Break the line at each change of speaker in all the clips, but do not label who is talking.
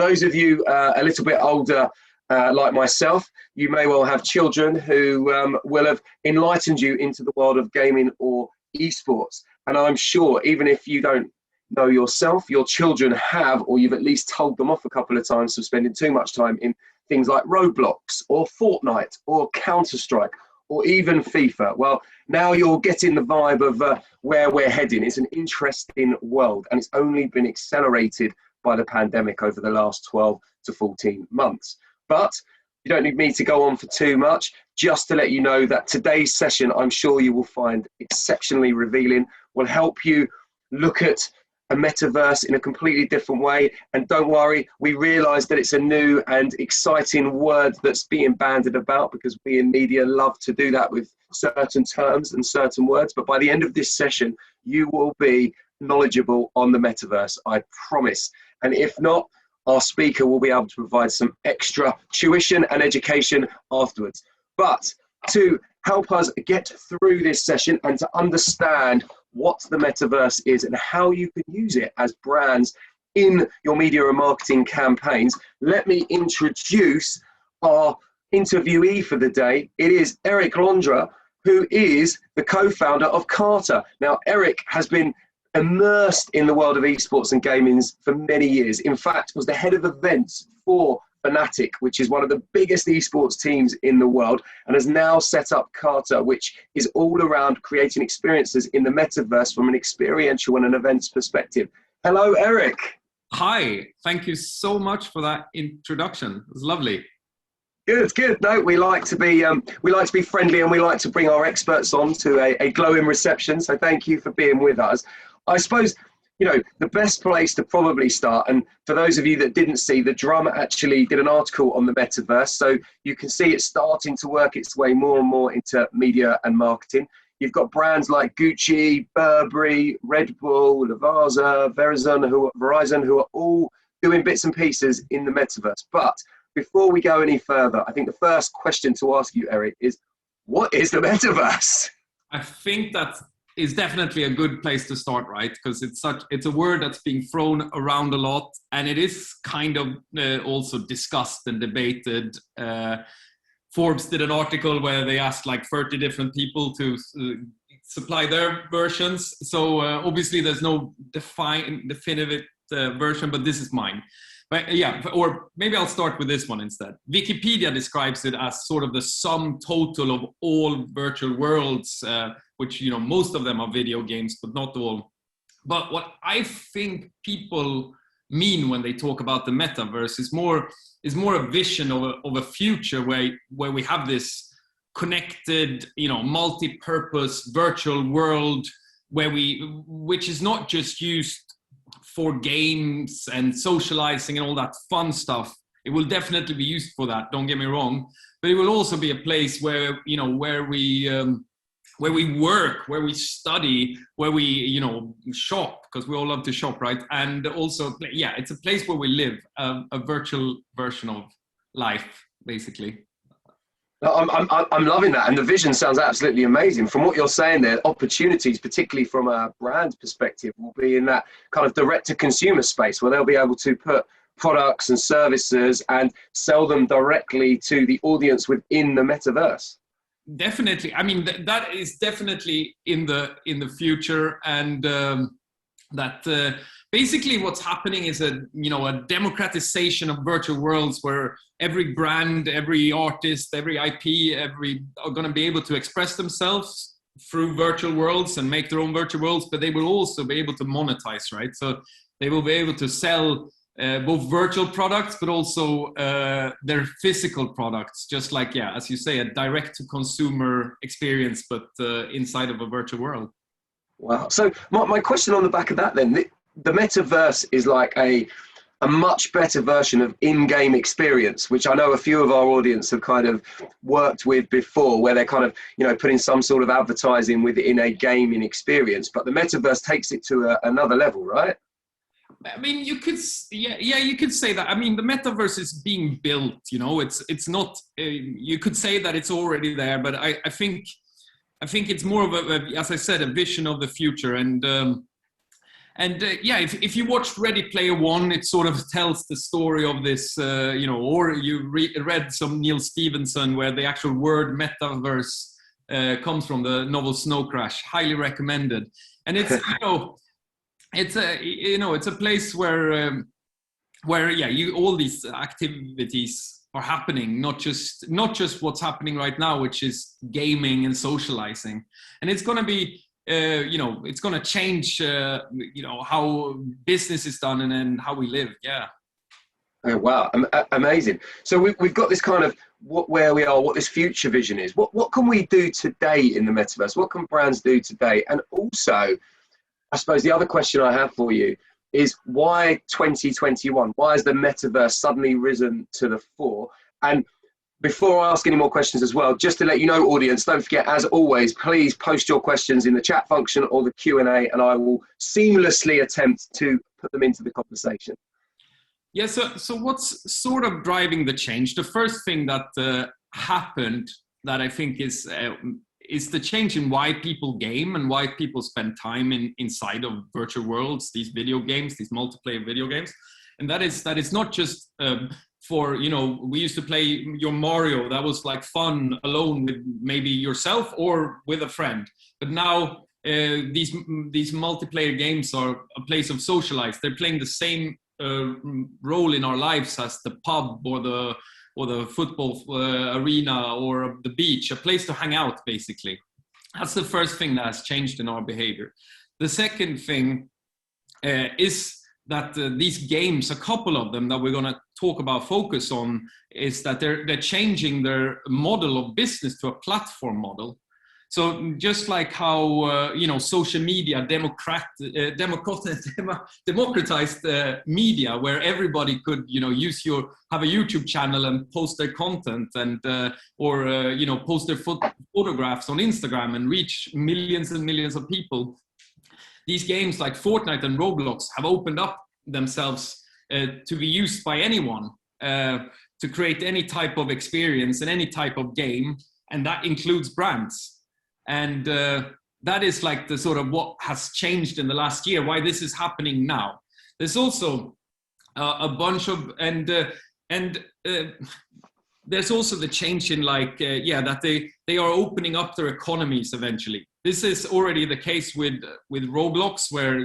Those of you a little bit older, like myself, you may well have children who will have enlightened you into the world of gaming or esports. And I'm sure even if you don't know yourself, your children have, or you've at least told them off a couple of times for spending too much time in things like Roblox or Fortnite or Counter-Strike or even FIFA. Well, now you're getting the vibe of where we're heading. It's an interesting world, and it's only been accelerated by the pandemic over the last 12 to 14 months. But you don't need me to go on for too much. Just to let you know that today's session, I'm sure you will find exceptionally revealing, will help you look at a metaverse in a completely different way. And don't worry, we realize that it's a new and exciting word that's being bandied about, because we in media love to do that with certain terms and certain words. But by the end of this session, you will be knowledgeable on the metaverse, I promise. And if not, our speaker will be able to provide some extra tuition and education afterwards. But to help us get through this session and to understand what the metaverse is and how you can use it as brands in your media and marketing campaigns, let me introduce our interviewee for the day. It is Eric Londra, who is the co-founder of Carter. Now, Eric has been immersed in the world of esports and gaming for many years. In fact, was the head of events for Fnatic, which is one of the biggest esports teams in the world, and has now set up Carter, which is all around creating experiences in the metaverse from an experiential and an events perspective. Hello, Eric.
Hi, thank you so much for that introduction. It was lovely.
Good, good. No, we like to be friendly, and we like to bring our experts on to a glowing reception. So thank you for being with us. I suppose, you know, the best place to probably start, and for those of you that didn't see, the Drum actually did an article on the metaverse, so you can see it starting to work its way more and more into media and marketing. You've got brands like Gucci, Burberry, Red Bull, Lavazza, Verizon, who are all doing bits and pieces in the metaverse. But before we go any further, I think the first question to ask you, Eric, is what is the metaverse?
I think that is definitely a good place to start, right? Because it's a word that's being thrown around a lot, and it is kind of also discussed and debated. Forbes did an article where they asked like 30 different people to supply their versions. So obviously there's no definitive version, but this is mine. But yeah, or maybe I'll start with this one instead. Wikipedia describes it as sort of the sum total of all virtual worlds, which, you know, most of them are video games, but not all. But what I think people mean when they talk about the metaverse is more a vision of a future where we have this connected, you know, multi-purpose virtual world which is not just used for games and socializing and all that fun stuff. It will definitely be used for that, don't get me wrong, but it will also be a place where, you know, where we work, where we study, where we, you know, shop, because we all love to shop, right? And also, yeah, it's a place where we live, a virtual version of life, basically.
I'm loving that, and the vision sounds absolutely amazing. From what you're saying there, opportunities, particularly from a brand perspective, will be in that kind of direct-to-consumer space where they'll be able to put products and services and sell them directly to the audience within the metaverse.
Definitely. I mean, that is definitely in the future, and basically what's happening is a democratization of virtual worlds where every brand, every artist, every IP, are going to be able to express themselves through virtual worlds and make their own virtual worlds, but they will also be able to monetize, right? So they will be able to sell both virtual products, but also their physical products, just like, yeah, as you say, a direct-to-consumer experience, but inside of a virtual world.
Wow. So my question on the back of that then, the metaverse is like a much better version of in-game experience, which I know a few of our audience have kind of worked with before, where they're kind of, you know, putting some sort of advertising within a gaming experience, but the metaverse takes it to another level, right?
I mean, you could say that. I mean, the metaverse is being built, you know, it's not, you could say that it's already there, but I think it's more of as I said, a vision of the future. And And yeah, if you watched Ready Player One, it sort of tells the story of this, or you read some Neil Stevenson, where the actual word metaverse comes from the novel Snow Crash. Highly recommended. And it's it's a place where all these activities are happening, not just what's happening right now, which is gaming and socializing. And it's going to be it's going to change, how business is done and how we live. Yeah.
Oh, wow. Amazing. So we've got this kind of where we are, what this future vision is. What can we do today in the metaverse? What can brands do today? And also, I suppose the other question I have for you is, why 2021? Why has the metaverse suddenly risen to the fore? And before I ask any more questions as well, just to let you know, audience, don't forget, as always, please post your questions in the chat function or the Q&A, and I will seamlessly attempt to put them into the conversation.
Yeah, so what's sort of driving the change? The first thing that happened that I think is the change in why people game and why people spend time inside of virtual worlds, these video games, these multiplayer video games. And that is not just for, we used to play your Mario, that was like fun alone with maybe yourself or with a friend. But now these multiplayer games are a place of socialize. They're playing the same role in our lives as the pub or the football arena or the beach, a place to hang out, basically. That's the first thing that has changed in our behavior. The second thing is that these games, a couple of them that we're going to talk about, focus on, is that they're changing their model of business to a platform model. So just like how social media democratized media, where everybody could have a YouTube channel and post their content and post their photographs on Instagram and reach millions and millions of people. These games like Fortnite and Roblox have opened up themselves to be used by anyone to create any type of experience and any type of game, and that includes brands. And that is like the sort of what has changed in the last year, why this is happening now. There's also a bunch of, there's also the change in that they are opening up their economies eventually. This is already the case with Roblox, where,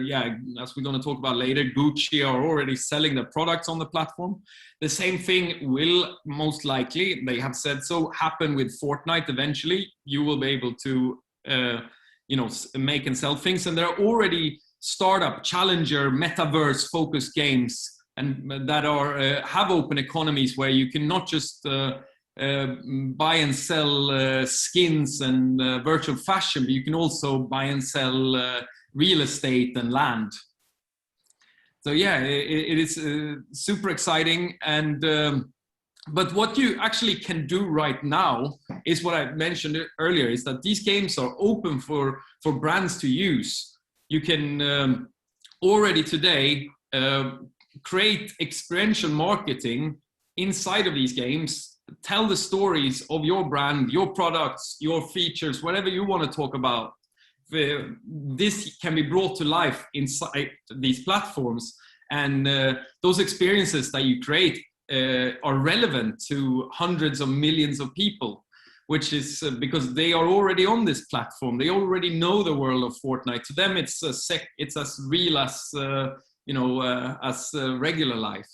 as we're going to talk about later, Gucci are already selling their products on the platform. The same thing will most likely, they have said so, happen with Fortnite eventually. You will be able to, make and sell things. And there are already startup, challenger, metaverse focused games and that have open economies where you can not just buy and sell skins and virtual fashion, but you can also buy and sell real estate and land. So yeah, it is super exciting. And but what you actually can do right now is what I mentioned earlier, is that these games are open for brands to use. You can already today create experiential marketing inside of these games, tell the stories of your brand, your products, your features, whatever you want to talk about. This can be brought to life inside these platforms, and those experiences that you create are relevant to hundreds of millions of people, which is because they are already on this platform. They already know the world of Fortnite. To them, it's as real as regular life.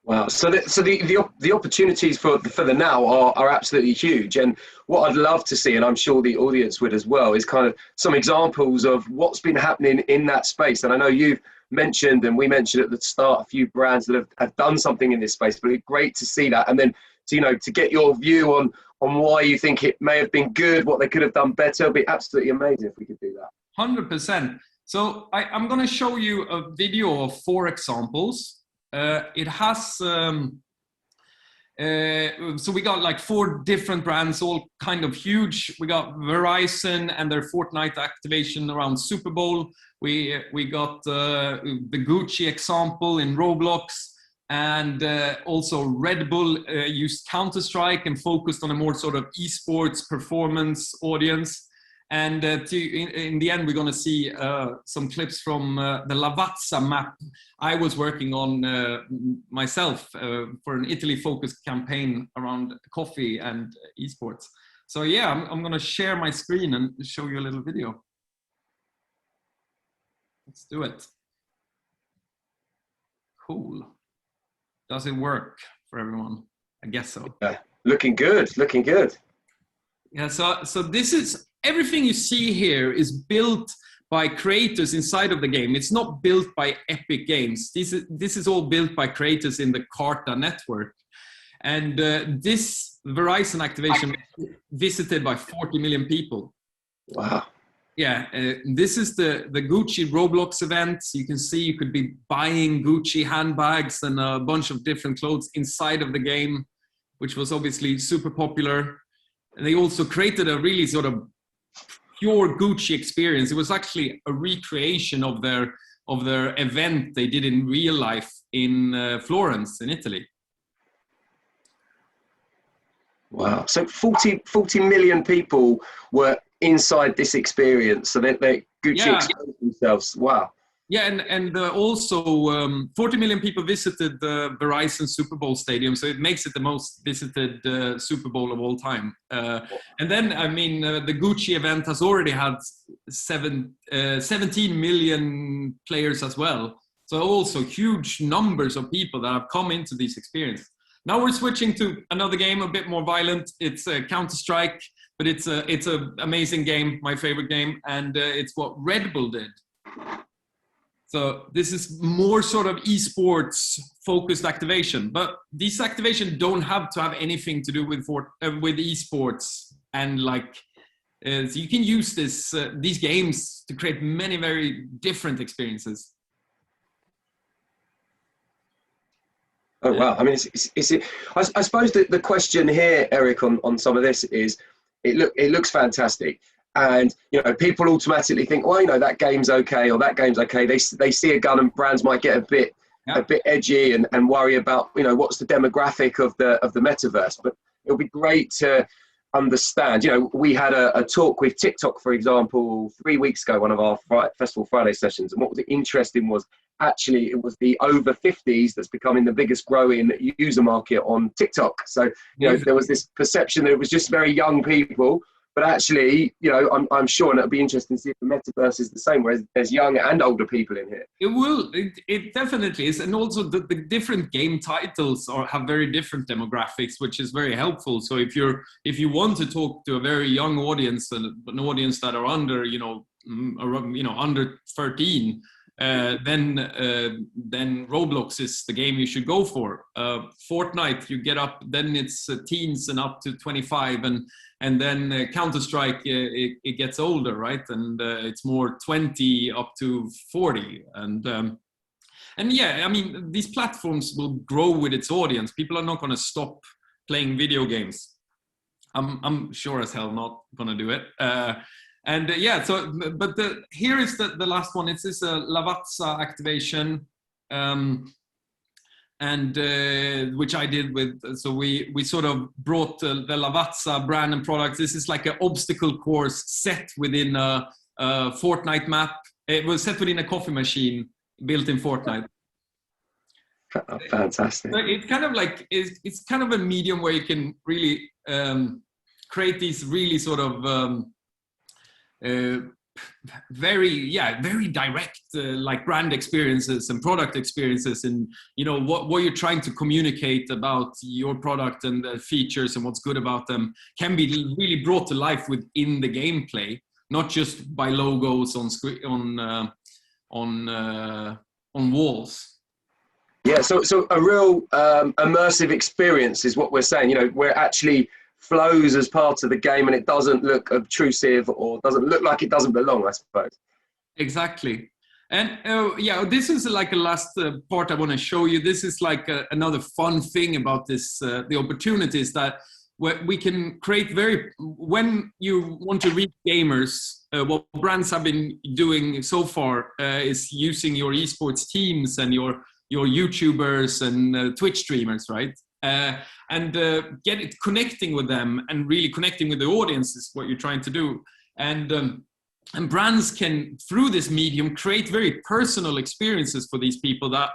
Wow. So the opportunities for the now are absolutely huge. And what I'd love to see, and I'm sure the audience would as well, is kind of some examples of what's been happening in that space. And I know you've mentioned, and we mentioned at the start, a few brands that have done something in this space, but it's great to see that. And then, to get your view on why you think it may have been good, what they could have done better, it'd be absolutely amazing if we could do that.
100%. So I'm going to show you a video of 4 examples. It has, so we got like 4 different brands, all kind of huge. We got Verizon and their Fortnite activation around Super Bowl. We got the Gucci example in Roblox, and also Red Bull used Counter-Strike and focused on a more sort of esports performance audience. And in the end, we're going to see some clips from the Lavazza map I was working on myself for an Italy-focused campaign around coffee and esports. So yeah, I'm going to share my screen and show you a little video. Let's do it. Cool. Does it work for everyone? I guess so.
Yeah, looking good, looking good.
Yeah, so this is, everything you see here is built by creators inside of the game. It's not built by Epic Games. This is all built by creators in the Carta network. And this Verizon activation visited by 40 million people.
Wow.
Yeah, this is the Gucci Roblox event. You can see you could be buying Gucci handbags and a bunch of different clothes inside of the game, which was obviously super popular. And they also created a really sort of pure Gucci experience. It was actually a recreation of their event they did in real life in Florence in Italy.
Wow. So 40 million people were inside this experience. So they Gucci exposed themselves. Wow.
Yeah, and also 40 million people visited the Verizon Super Bowl stadium, so it makes it the most visited Super Bowl of all time. And then, I mean, the Gucci event has already had 17 million players as well. So also huge numbers of people that have come into this experience. Now we're switching to another game, a bit more violent. It's Counter-Strike, but it's an amazing game, my favorite game, and it's what Red Bull did. So this is more sort of esports focused activation, but these activations don't have to have anything to do with esports, and like so you can use these games to create many very different experiences.
Oh wow! I mean, I suppose that the question here, Eric, on some of this is, it looks fantastic. And, you know, people automatically think, well, you know, that game's okay or that game's okay. They see a gun and brands might get a bit edgy and worry about, you know, what's the demographic of the metaverse. But it'll be great to understand. You know, we had a talk with TikTok, for example, 3 weeks ago, one of our Festival Friday sessions. And what was interesting was actually it was the over 50s that's becoming the biggest growing user market on TikTok. So, you know, there was this perception that it was just very young people. But actually, you know, I'm sure, and it'll be interesting to see if the metaverse is the same, whereas there's young and older people in here.
It will. It definitely is. And also the different game titles have very different demographics, which is very helpful. So if you want to talk to a very young audience, an audience that are under, under 13, then Roblox is the game you should go for. Fortnite, you get up, then it's teens and up to 25, and then Counter-Strike, it gets older, right? And it's more 20 up to 40. And yeah, I mean, these platforms will grow with its audience. People are not going to stop playing video games. I'm sure as hell not going to do it. Yeah, so, but here is the last one. It's this Lavazza activation, which I did with, so we sort of brought the Lavazza brand and products. This is like an obstacle course set within a Fortnite map. It was set within a coffee machine built in Fortnite.
Oh, fantastic.
It's kind of like, it's kind of a medium where you can really create these really sort of, very direct like brand experiences and product experiences, and you know what you're trying to communicate about your product and the features and what's good about them can be really brought to life within the gameplay, not just by logos on screen on walls.
Yeah, so a real immersive experience is what we're saying. You know, where it actually flows as part of the game and it doesn't look obtrusive or doesn't look like it doesn't belong, I suppose.
Exactly. And yeah, this is like a last part I want to show you. This is like another fun thing about this, the opportunities that we can create when you want to reach gamers, what brands have been doing so far is using your esports teams and your YouTubers and Twitch streamers, right? And connecting with them and really connecting with the audience is what you're trying to do. And brands can, through this medium, create very personal experiences for these people that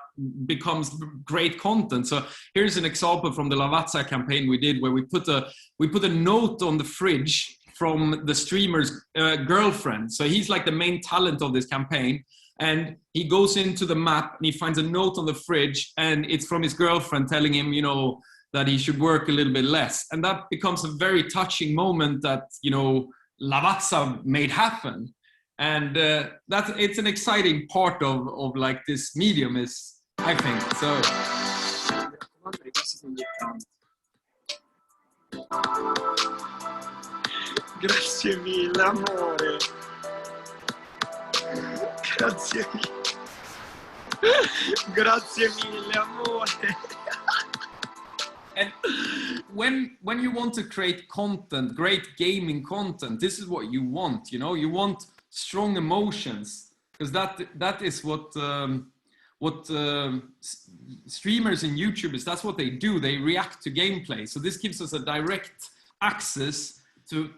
becomes great content. So here's an example from the Lavazza campaign we did, where we put a note on the fridge from the streamer's girlfriend. So he's like the main talent of this campaign. And he goes into the map and he finds a note on the fridge, and it's from his girlfriend telling him, you know, that he should work a little bit less. And that becomes a very touching moment that, you know, Lavazza made happen. And that it's an exciting part of like this medium is, I think. So
grazie mille amore. Grazie mille. Grazie mille amore.
And when you want to create content, great gaming content, this is what you want. You know, you want strong emotions, because that is what streamers and YouTubers, that's what they do. They react to gameplay. So this gives us a direct access to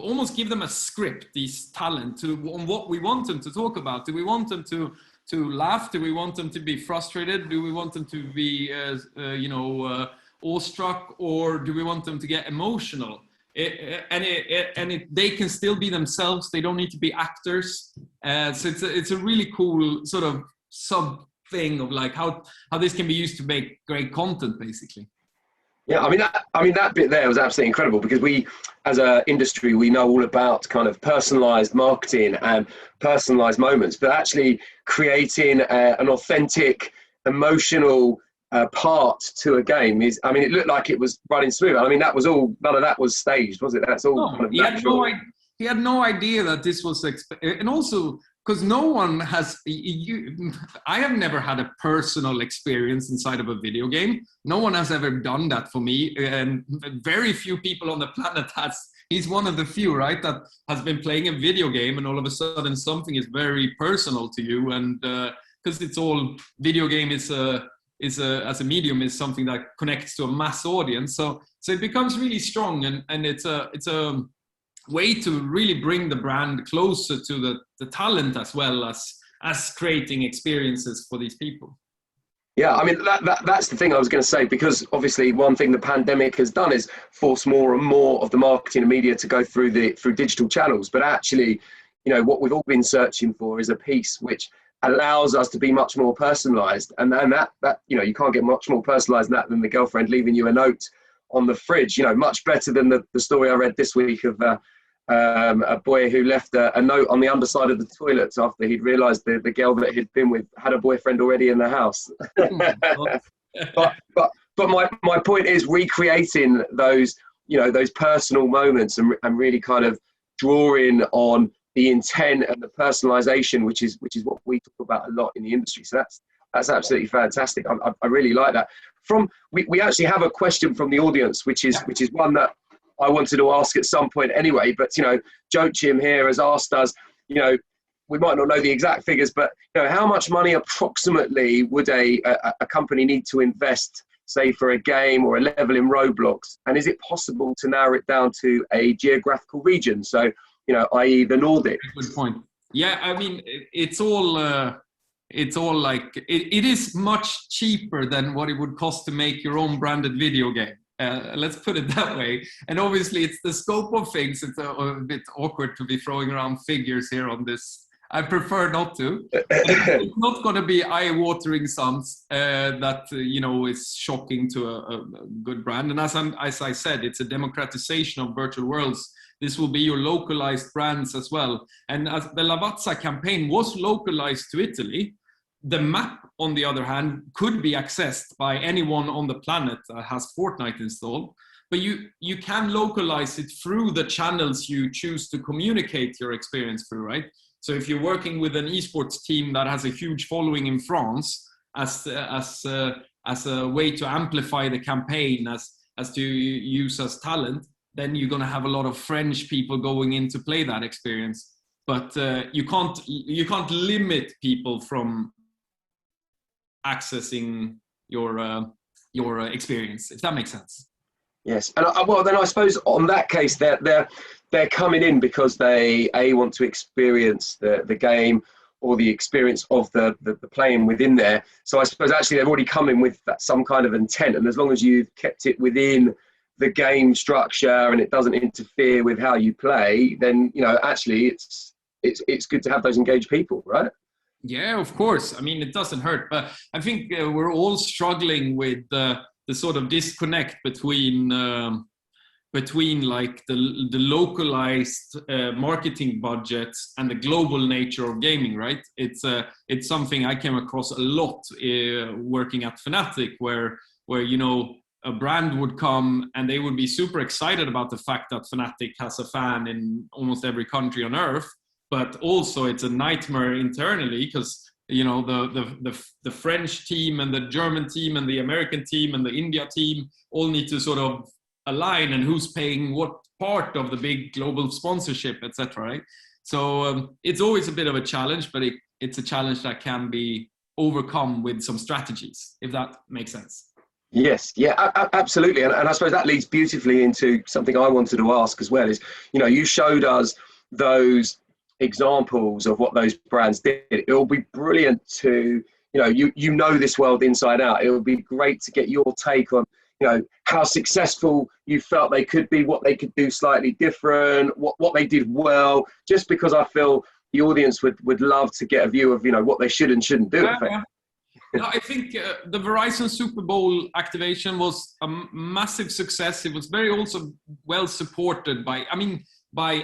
almost give them a script, these talent, on what we want them to talk about. Do we want them to laugh? Do we want them to be frustrated? Do we want them to be awestruck, or do we want them to get emotional? They can still be themselves. They don't need to be actors. So it's a really cool sort of sub thing of like how this can be used to make great content, basically.
Yeah, I mean that bit there was absolutely incredible, because we, as an industry, we know all about kind of personalized marketing and personalized moments, but actually creating an authentic, emotional part to a game is, I mean, it looked like it was running smooth. I mean, that was all, none of that was staged, was it? That's all kind of natural.
He had no idea that this was, and also because no one has, I have never had a personal experience inside of a video game. No one has ever done that for me, and very few people on the planet has. He's one of the few, right, that has been playing a video game and all of a sudden something is very personal to you, and because it's all, video game is as a medium is something that connects to a mass audience, so it becomes really strong, and it's a way to really bring the brand closer to the talent, as well as creating experiences for these people.
Yeah, I mean, that's the thing I was going to say, because obviously one thing the pandemic has done is force more and more of the marketing and media to go through digital channels. But actually, you know, what we've all been searching for is a piece which allows us to be much more personalized. And that you know, you can't get much more personalized than that, than the girlfriend leaving you a note on the fridge. You know, much better than the story I read this week of a boy who left a note on the underside of the toilets after he'd realized the girl that he'd been with had a boyfriend already in the house. but my point is recreating those, you know, those personal moments and really kind of drawing on the intent and the personalization, which is what we talk about a lot in the industry. So that's absolutely fantastic. I really like that. We actually have a question from the audience, which is one that I wanted to ask at some point anyway, but, you know, Joachim here has asked us, you know, we might not know the exact figures, but, you know, how much money approximately would a company need to invest, say, for a game or a level in Roblox? And is it possible to narrow it down to a geographical region? So, you know, i.e. the Nordics.
Good point. Yeah, I mean, it's all like, it is much cheaper than what it would cost to make your own branded video game. Let's put it that way. And obviously it's the scope of things. It's a bit awkward to be throwing around figures here on this. I prefer not to. But it's not going to be eye-watering sums that, you know, is shocking to a good brand. And as I said, it's a democratization of virtual worlds. This will be your localized brands as well. And as the Lavazza campaign was localized to Italy, the map, on the other hand, could be accessed by anyone on the planet that has Fortnite installed. But you can localize it through the channels you choose to communicate your experience through, right? So if you're working with an esports team that has a huge following in France, as a way to amplify the campaign, as to use as talent, then you're going to have a lot of French people going in to play that experience. But you can't limit people from accessing your experience, if that makes sense.
Yes, and well, then I suppose on that case, they're coming in because they want to experience the game or the experience of the playing within there. So I suppose actually they've already come in with some kind of intent, and as long as you've kept it within the game structure and it doesn't interfere with how you play, then actually it's good to have those engaged people, right?
Yeah, of course. I mean, it doesn't hurt, but I think we're all struggling with the sort of disconnect between like the localized marketing budgets and the global nature of gaming, right? It's something I came across a lot working at Fnatic, where a brand would come and they would be super excited about the fact that Fnatic has a fan in almost every country on earth, but also it's a nightmare internally because the French team and the German team and the American team and the India team all need to sort of align, and who's paying what part of the big global sponsorship, etc. Right? So it's always a bit of a challenge, but it's a challenge that can be overcome with some strategies, if that makes sense.
Yes, yeah, absolutely, and I suppose that leads beautifully into something I wanted to ask as well. Is you showed us those examples of what those brands did. It will be brilliant to you know this world inside out. It would be great to get your take on how successful you felt they could be, what they could do slightly different, what they did well, just because I feel the audience would love to get a view of what they should and shouldn't do.
Yeah. No, I think the Verizon Super Bowl activation was a massive success. It was very also well supported by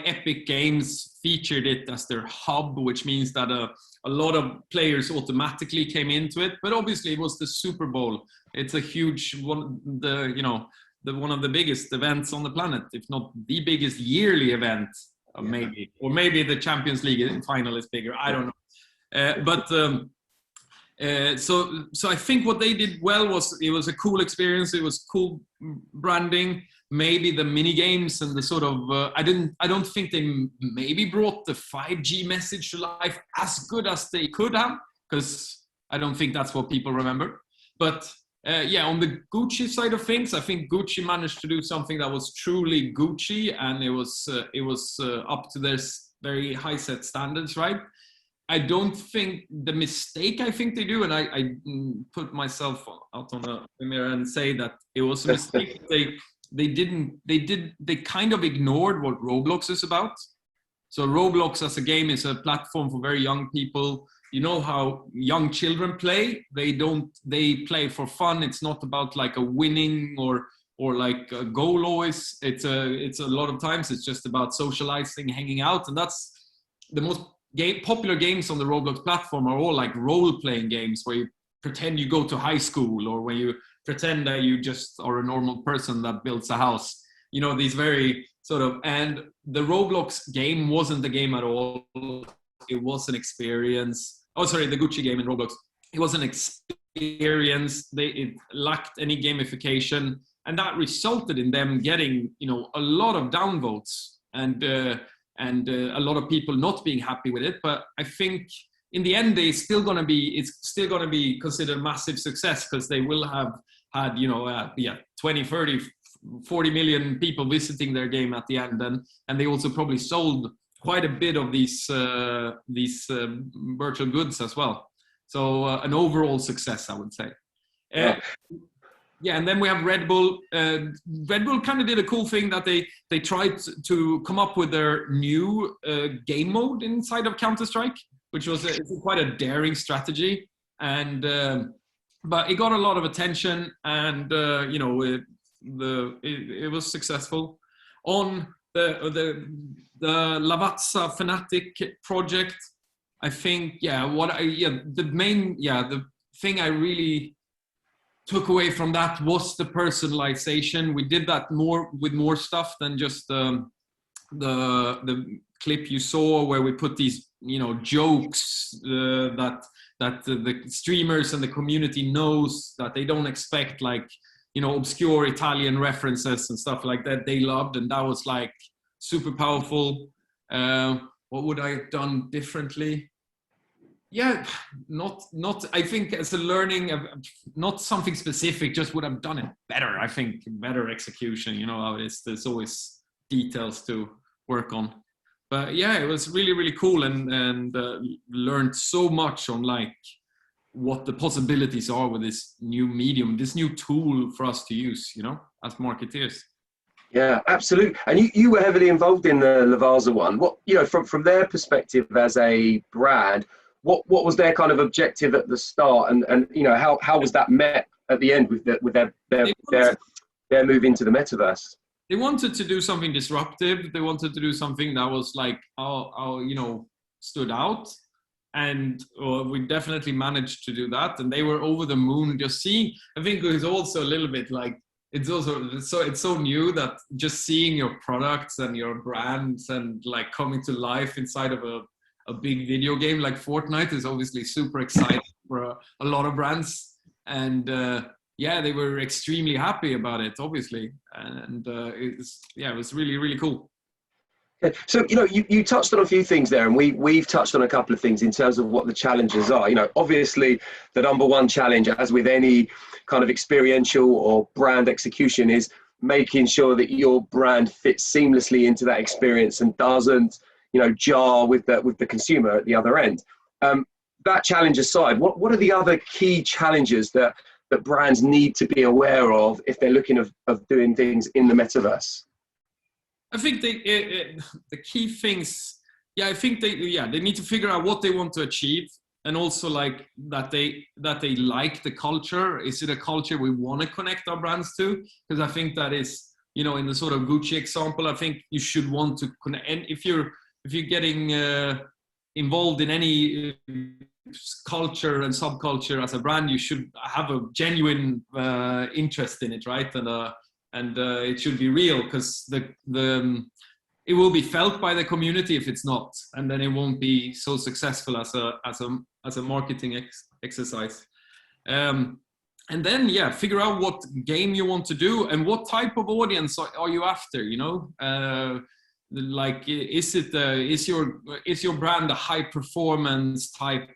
Epic Games featured it as their hub, which means that a lot of players automatically came into it. But obviously, it was the Super Bowl. It's a huge one, one of the biggest events on the planet, if not the biggest yearly event, maybe, or maybe the Champions League final is bigger. I don't know, So I think what they did well was it was a cool experience. It was cool branding. Maybe the mini games and the sort of I don't think they maybe brought the 5G message to life as good as they could have, because I don't think that's what people remember. But on the Gucci side of things, I think Gucci managed to do something that was truly Gucci, and it was up to their very high set standards, right? I don't think the mistake I think they do, and I put myself out on the mirror and say that it was a mistake. They kind of ignored what Roblox is about. So Roblox as a game is a platform for very young people. You know how young children play. They play for fun. It's not about like a winning or like a goal always. It's a lot of times it's just about socializing, hanging out, and that's the most popular games on the Roblox platform are all like role-playing games where you pretend you go to high school, or where you pretend that you just are a normal person that builds a house. These very sort of, and the Roblox game wasn't the game at all. It was an experience. Oh, sorry, the Gucci game in Roblox. It was an experience. It lacked any gamification, and that resulted in them getting, a lot of downvotes and a lot of people not being happy with it. But I think in the end, it's still going to be considered a massive success, because they will have had 20, 30, 40 million people visiting their game at the end, and they also probably sold quite a bit of these virtual goods as well. So an overall success, I would say. And then we have Red Bull. Red Bull kind of did a cool thing that they tried to come up with their new game mode inside of Counter-Strike, which was quite a daring strategy, and but it got a lot of attention, and it was successable. On the Lavazza Fnatic project, I think the thing I really took away from that was the personalization. We did that with more stuff than just the clip you saw, where we put these jokes that the streamers and the community knows that they don't expect, like obscure Italian references and stuff like that. They loved, and that was like super powerful. What would I have done differently? Yeah, not. I think as a learning, not something specific. Just would have done it better. I think better execution. You know how it is. There's always details to work on. But yeah, it was really cool, and learned so much on like what the possibilities are with this new medium, this new tool for us to use. You know, as marketeers.
Yeah, absolutely. And you were heavily involved in the Lavazza one. What, you know, from their perspective as a brand, what was their kind of objective at the start, and you know, how was that met at the end with their move into the metaverse?
They wanted to do something disruptive. They wanted to do something that was like, you know, stood out. And we definitely managed to do that. And they were over the moon just seeing. I think it was also a little bit like, it's so new that just seeing your products and your brands and like coming to life inside of a big video game like Fortnite is obviously super exciting for a lot of brands. And yeah, they were extremely happy about it, obviously. And it was really cool.
So, you know, you touched on a few things there, and we've touched on a couple of things in terms of what the challenges are. You know, obviously the number one challenge, as with any kind of experiential or brand execution, is making sure that your brand fits seamlessly into that experience and doesn't, you know, jar with the consumer at the other end. That challenge aside, what are the other key challenges that brands need to be aware of if they're looking of doing things in the metaverse?
I think the key things, I think they need to figure out what they want to achieve, and also like that they like the culture. Is it a culture we want to connect our brands to? Because I think that is, you know, in the sort of Gucci example, I think you should want to connect. And if you're getting involved in any culture and subculture as a brand, you should have a genuine interest in it, right? And it should be real, because it will be felt by the community if it's not, and then it won't be so successful as a marketing exercise. And then figure out what game you want to do and what type of audience are you after. You know, like is your brand a high performance type?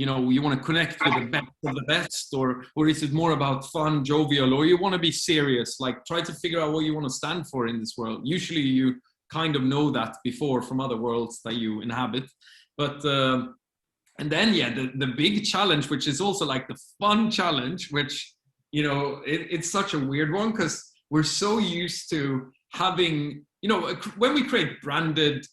You know, you want to connect with the best of the best, or is it more about fun, jovial, or you want to be serious? Like, try to figure out what you want to stand for in this world. Usually you kind of know that before from other worlds that you inhabit. But and then the big challenge, which is also like the fun challenge, which, you know, it's such a weird one, because we're so used to having, you know, when we create branded,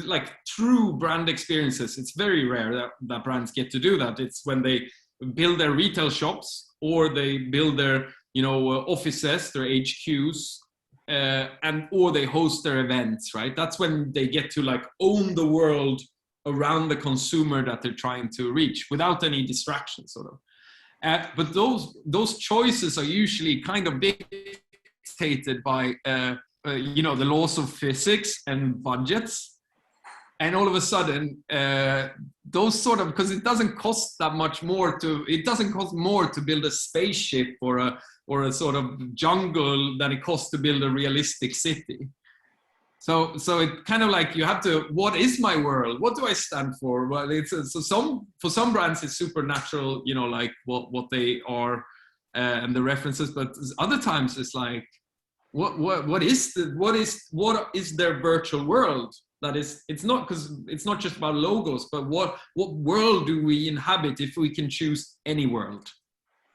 like true brand experiences, it's very rare that brands get to do that. It's when they build their retail shops, or they build their, you know, offices, their HQs, or they host their events, right? That's when they get to like own the world around the consumer that they're trying to reach without any distractions, sort of. But those choices are usually kind of dictated by you know, the laws of physics and budgets. And all of a sudden, those sort of, because it doesn't cost that much more it doesn't cost more to build a spaceship or a sort of jungle than it costs to build a realistic city. So it kind of like, you have to, what is my world? What do I stand for? Well, for some brands it's supernatural, you know, like what they are and the references, but other times it's like, what is their virtual world? That is, it's not just about logos, but what world do we inhabit if we can choose any world?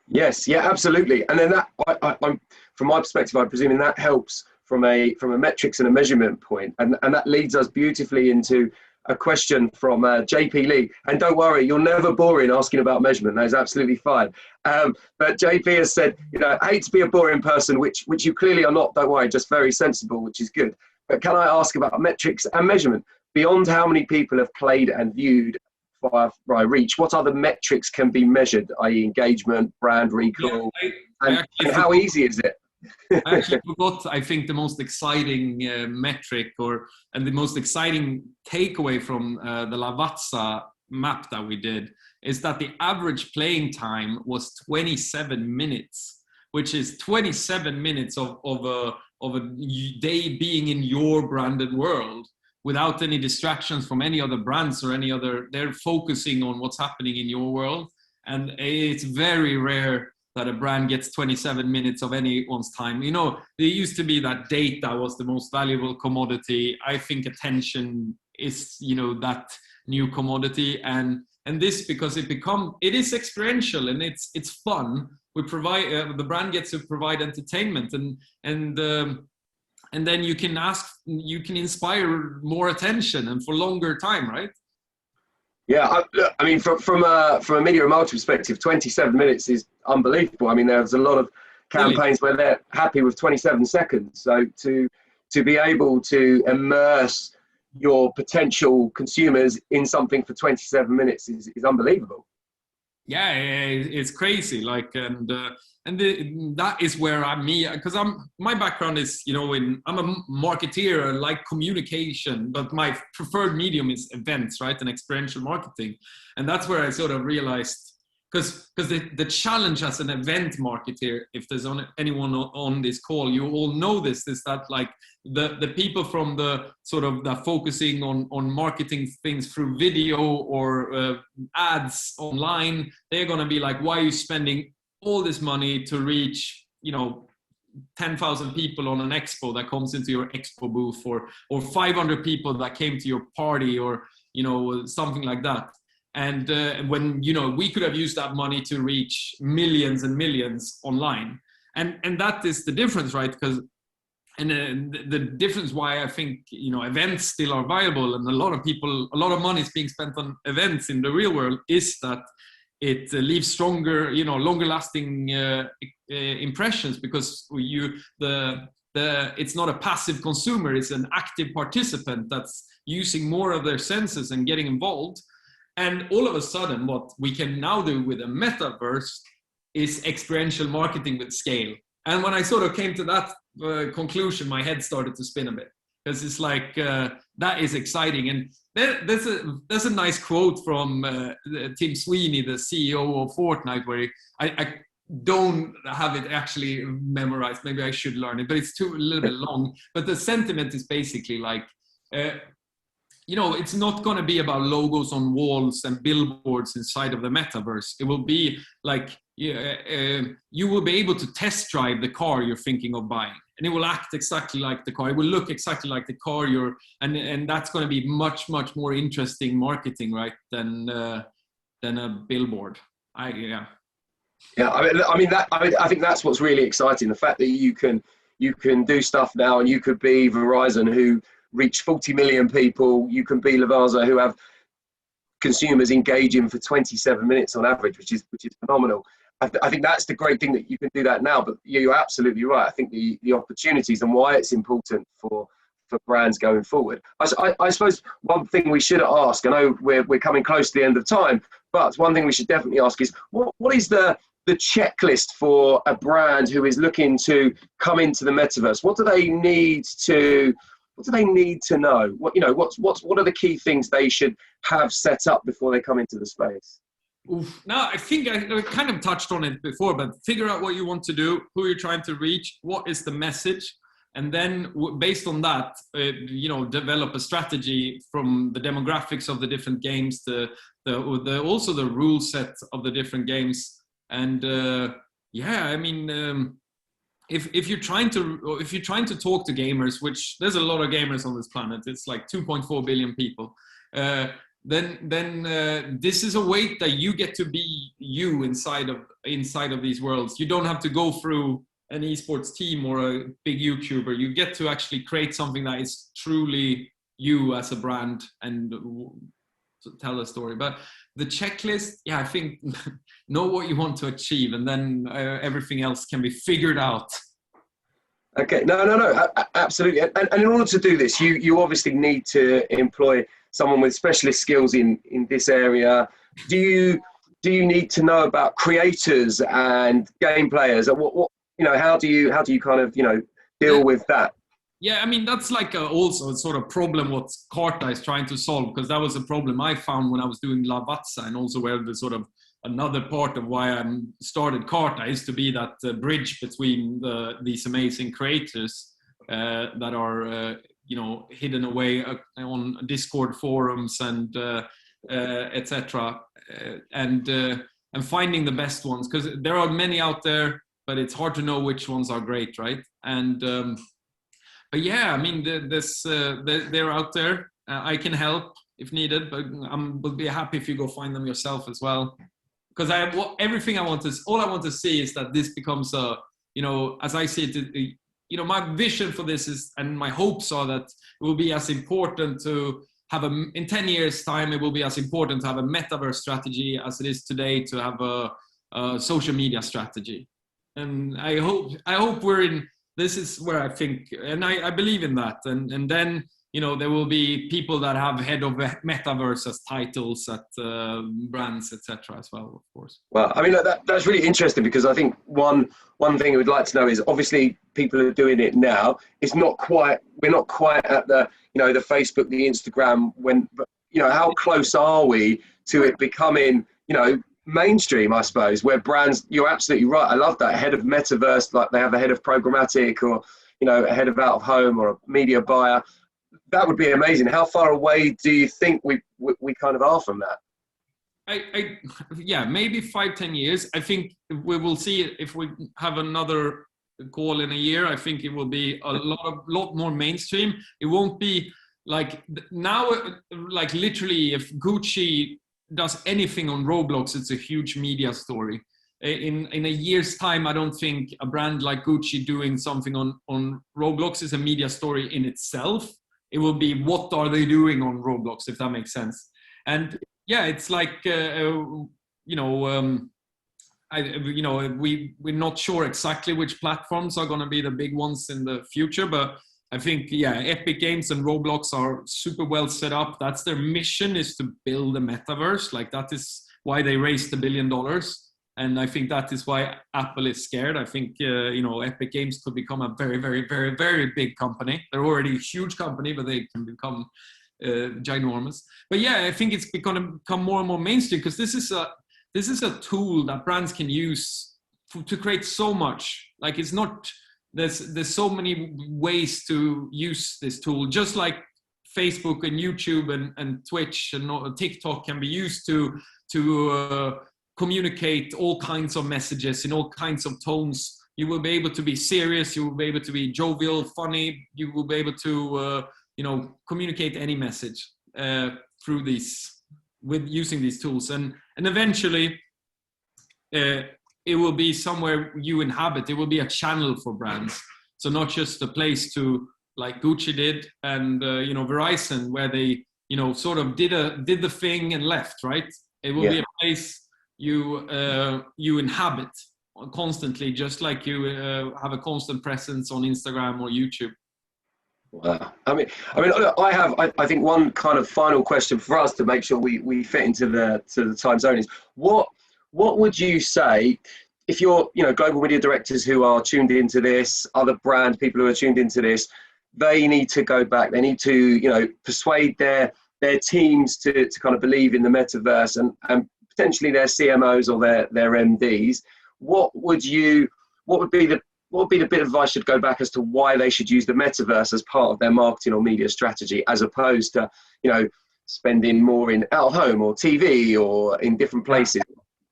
Yes, yeah, absolutely. And then that, I'm from my perspective, I'm presuming that helps from a metrics and a measurement point, and that leads us beautifully into a question from JP Lee. And don't worry, you're never boring asking about measurement. That is absolutely fine. But JP has said, you know, I hate to be a boring person, which you clearly are not. Don't worry, just very sensible, which is good. But can I ask about metrics and measurement beyond how many people have played and viewed via Reach? What other metrics can be measured, i.e., engagement, brand recall, and how easy is it?
I actually forgot, I think, the most exciting metric and the most exciting takeaway from the Lavazza map that we did is that the average playing time was 27 minutes, which is 27 minutes of a day being in your branded world. without any distractions from any other brands or any other. They're focusing on what's happening in your world, and it's very rare that a brand gets 27 minutes of anyone's time. You know, there used to be that data was the most valuable commodity. I think attention is, you know, that new commodity, and this, because it is experiential and it's fun. We provide the brand gets to provide entertainment, and then you can inspire more attention and for longer time, right?
Yeah, I mean, from a media and multi perspective, 27 minutes is unbelievable. I mean, there's a lot of campaigns where they're happy with 27 seconds. So to be able to immerse your potential consumers in something for 27 minutes is unbelievable.
Yeah, it's crazy. Like, that is where I'm me, because my background is, you know, I'm a marketeer, I like communication, but my preferred medium is events, right, and experiential marketing, and that's where I sort of realized, because the challenge as an event marketer, if there's anyone on this call, you all know this, is that like the people from the sort of the focusing on marketing things through video or ads online, they're going to be like, why are you spending all this money to reach, you know, 10,000 people on an expo that comes into your expo booth, or 500 people that came to your party, or, you know, something like that. And when, you know, we could have used that money to reach millions and millions online, and that is the difference, right? Because the difference why I think, you know, events still are viable, and a lot of money is being spent on events in the real world, is that it leaves stronger, you know, longer lasting impressions, because it's not a passive consumer, it's an active participant that's using more of their senses and getting involved. And all of a sudden, what we can now do with a metaverse is experiential marketing with scale. And when I sort of came to that conclusion, my head started to spin a bit, because it's like, that is exciting. And there's a nice quote from Tim Sweeney, the CEO of Fortnite, where I don't have it actually memorized. Maybe I should learn it, but it's a little bit long. But the sentiment is basically like, you know, it's not going to be about logos on walls and billboards inside of the metaverse. It will be like, you will be able to test drive the car you're thinking of buying, and it will act exactly like the car. It will look exactly like the car and that's going to be much, much more interesting marketing, right, than a billboard. Yeah, I think that's what's really exciting. The fact that you can do stuff now, and you could be Verizon, who reach 40 million people. You can be Lavazza, who have consumers engaging for 27 minutes on average, which is phenomenal. I think that's the great thing, that you can do that now. But you're absolutely right. I think the opportunities and why it's important for brands going forward. I suppose one thing we should ask, I know we're coming close to the end of time, but one thing we should definitely ask is, what is the checklist for a brand who is looking to come into the metaverse? What do they need to know? What are the key things they should have set up before they come into the space? Now, I think I kind of touched on it before, but figure out what you want to do, who you're trying to reach, what is the message, and then based on that, develop a strategy from the demographics of the different games, also the rule set of the different games, and If you're trying to talk to gamers, which there's a lot of gamers on this planet, it's like 2.4 billion people, then this is a way that you get to be you inside of these worlds. You don't have to go through an esports team or a big YouTuber. You get to actually create something that is truly you as a brand and tell a story. But the checklist, I think know what you want to achieve, and then everything else can be figured out.
Okay, no, absolutely. And in order to do this, you obviously need to employ someone with specialist skills in this area. Do you need to know about creators and game players? What how do you kind of deal with that?
Yeah, I mean, that's like also a sort of problem what Carta is trying to solve, because that was a problem I found when I was doing Lavazza, and also where the sort of another part of why I started Carta is to be that bridge between these amazing creators that are hidden away on Discord forums and etc. And finding the best ones, because there are many out there, but it's hard to know which ones are great, right? And but yeah, I mean, they're out there. I can help if needed, but will be happy if you go find them yourself as well. Because all I want to see is that this becomes a, as I see it, my vision for this is, and my hopes are that it will be as important to have in 10 years time, it will be as important to have a metaverse strategy as it is today to have a social media strategy. And I hope this is where I think, and I believe in that. And then, there will be people that have head of metaverse as titles at brands, etc. as well, of course.
Well, I mean, that's really interesting, because I think one thing we'd like to know is, obviously people are doing it now. We're not quite at the, the Facebook, the Instagram, but how close are we to it becoming, mainstream, I suppose, where brands, you're absolutely right. I love that head of metaverse, like they have a head of programmatic, or, a head of out of home, or a media buyer. That would be amazing. How far away do you think we kind of are from that?
Yeah, maybe 5-10 years. I think we will see if we have another call in a year. I think it will be a lot more mainstream. It won't be like now, like literally if Gucci does anything on Roblox, it's a huge media story. In a year's time, I don't think a brand like Gucci doing something on Roblox is a media story in itself. It will be, what are they doing on Roblox, if that makes sense. And yeah, it's like, we're not sure exactly which platforms are going to be the big ones in the future, but I think, yeah, Epic Games and Roblox are super well set up. That's their mission, is to build a metaverse. Like, that is why they raised $1 billion. And I think that is why Apple is scared. I think, Epic Games could become a very, very, very, very big company. They're already a huge company, but they can become ginormous. But yeah, I think it's going to become more and more mainstream, because this is a tool that brands can use to create so much. Like, it's not, there's so many ways to use this tool, just like Facebook and YouTube and Twitch and TikTok can be used to communicate all kinds of messages in all kinds of tones. You will be able to be serious, you will be able to be jovial, funny, you will be able to communicate any message through using these tools, and eventually it will be somewhere you inhabit. It will be a channel for brands, so not just a place to, like Gucci did and Verizon, where they sort of did the thing and left, right? It will be a place you inhabit constantly, just like you have a constant presence on Instagram or YouTube.
Wow. I mean, I think one kind of final question for us to make sure we fit into the time zone is, what would you say if you're, global media directors who are tuned into this, other brand people who are tuned into this, they need to go back, they need to, persuade their teams to kind of believe in the metaverse, and potentially their CMOs or their MDs. What would be the bit of advice should go back as to why they should use the metaverse as part of their marketing or media strategy, as opposed to, spending more in out of home or TV or in different places?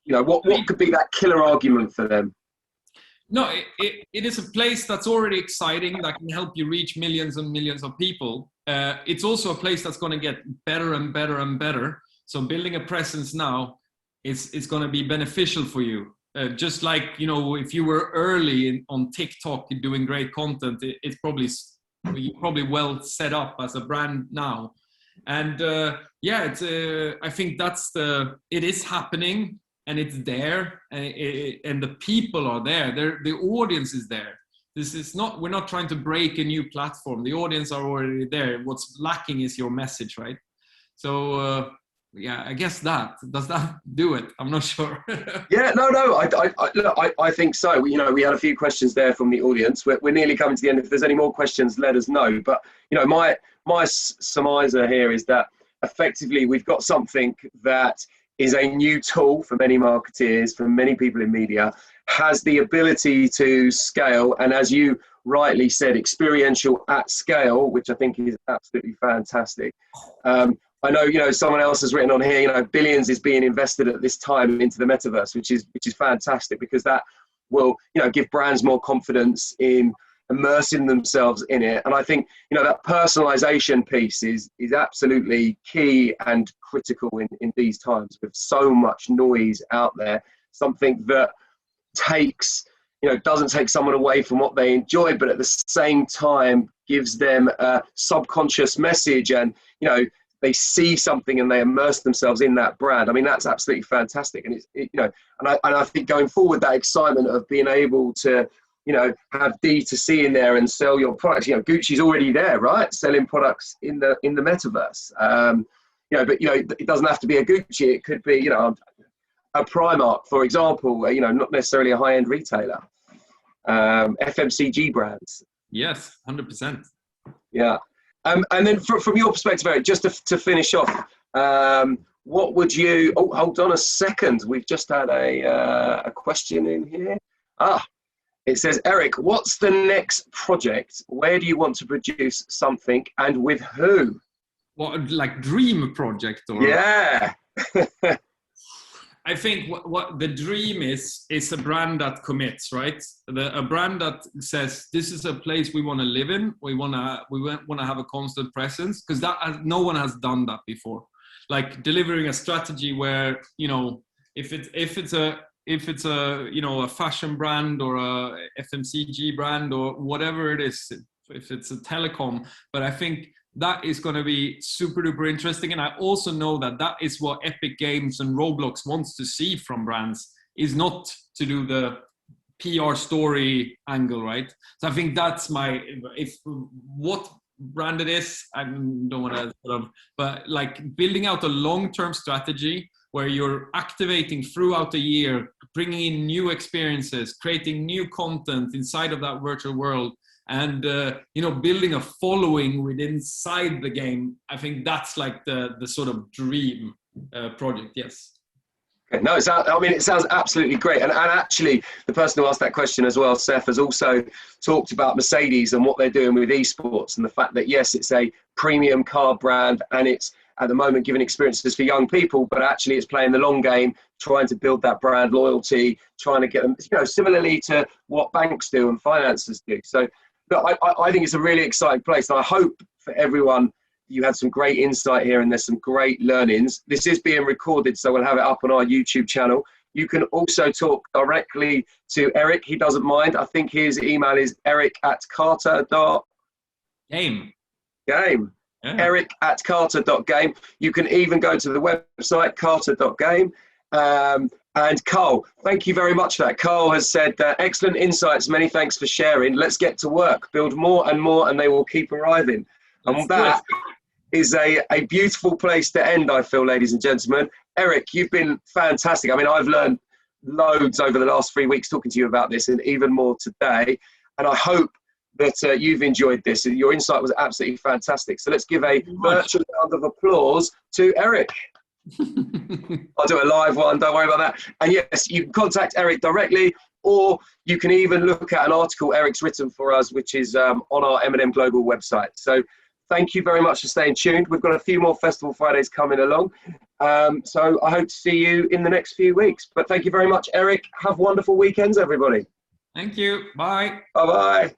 What could be that killer argument for them?
No, it is a place that's already exciting, that can help you reach millions and millions of people. It's also a place that's going to get better and better and better. So building a presence now is going to be beneficial for you. Just like, if you were early on TikTok doing great content, you're probably well set up as a brand now. And I think it is happening, and it's there, and the people are there. The audience is there. We're not trying to break a new platform. The audience are already there. What's lacking is your message, right? So, I guess does that do it? I'm not sure.
Yeah, no. I think so. We had a few questions there from the audience. We're nearly coming to the end. If there's any more questions, let us know. But my surmise here is that effectively we've got something that is a new tool for many marketeers, for many people in media, has the ability to scale, and as you rightly said, experiential at scale, which I think is absolutely fantastic. I know, you know, someone else has written on here, you know, billions is being invested at this time into the metaverse, which is fantastic, because that will, you know, give brands more confidence in immersing themselves in it. And I think, you know, that personalization piece is absolutely key and critical in these times, with so much noise out there. Something that takes, you know, doesn't take someone away from what they enjoy, but at the same time gives them a subconscious message, and, you know, they see something and they immerse themselves in that brand. I mean, that's absolutely fantastic. And you know, and I think going forward, that excitement of being able to, you know, have D2C in there and sell your products. You know, Gucci's already there, right? Selling products in the metaverse. You know, but, you know, it doesn't have to be a Gucci. It could be, you know, a Primark, for example. You know, not necessarily a high-end retailer. FMCG brands.
Yes, 100%.
Yeah. And then from your perspective, Eric, just to finish off, what would you? Oh, hold on a second. We've just had a question in here. It says, Eric, what's the next project? Where do you want to produce something, and with who?
What, like dream project? Or?
Yeah.
I think what the dream is a brand that commits, right? A brand that says, this is a place we want to live in. We want to have a constant presence, because no one has done that before. Like delivering a strategy where, you know, if it's a you know, a fashion brand or a FMCG brand or whatever it is, if it's a telecom, but I think that is going to be super duper interesting. And I also know that is what Epic Games and Roblox wants to see from brands, is not to do the PR story angle, right? So I think that's what brand it is, I don't want to sort of, but like building out a long-term strategy where you're activating throughout the year, bringing in new experiences, creating new content inside of that virtual world, and you know, building a following within inside the game. I think that's like the sort of dream project. Yes.
No, it sounds absolutely great. And actually, the person who asked that question as well, Seth, has also talked about Mercedes and what they're doing with esports, and the fact that, yes, it's a premium car brand, and it's at the moment giving experiences for young people, but actually it's playing the long game, trying to build that brand loyalty, trying to get them, you know, similarly to what banks do and finances do. So I think it's a really exciting place. And I hope for everyone, you had some great insight here, and there's some great learnings. This is being recorded, so we'll have it up on our YouTube channel. You can also talk directly to Eric. He doesn't mind. I think his email is eric@carter.game. Yeah. eric@carter.game. You can even go to the website, carter.game. And Carl, thank you very much for that. Carl has said, excellent insights. Many thanks for sharing. Let's get to work. Build more and more, and they will keep arriving. And that is a beautiful place to end, I feel, ladies and gentlemen. Eric, you've been fantastic. I mean, I've learned loads over the last 3 weeks talking to you about this, and even more today. And I hope that you've enjoyed this. Your insight was absolutely fantastic. So let's give a virtual round of applause to Eric. I'll do a live one, don't worry about that. And yes, you can contact Eric directly, or you can even look at an article Eric's written for us, which is on our M&M Global website. So thank you very much for staying tuned. We've got a few more Festival Fridays coming along. So I hope to see you in the next few weeks. But thank you very much, Eric. Have wonderful weekends, everybody.
Thank you. Bye.
Bye-bye.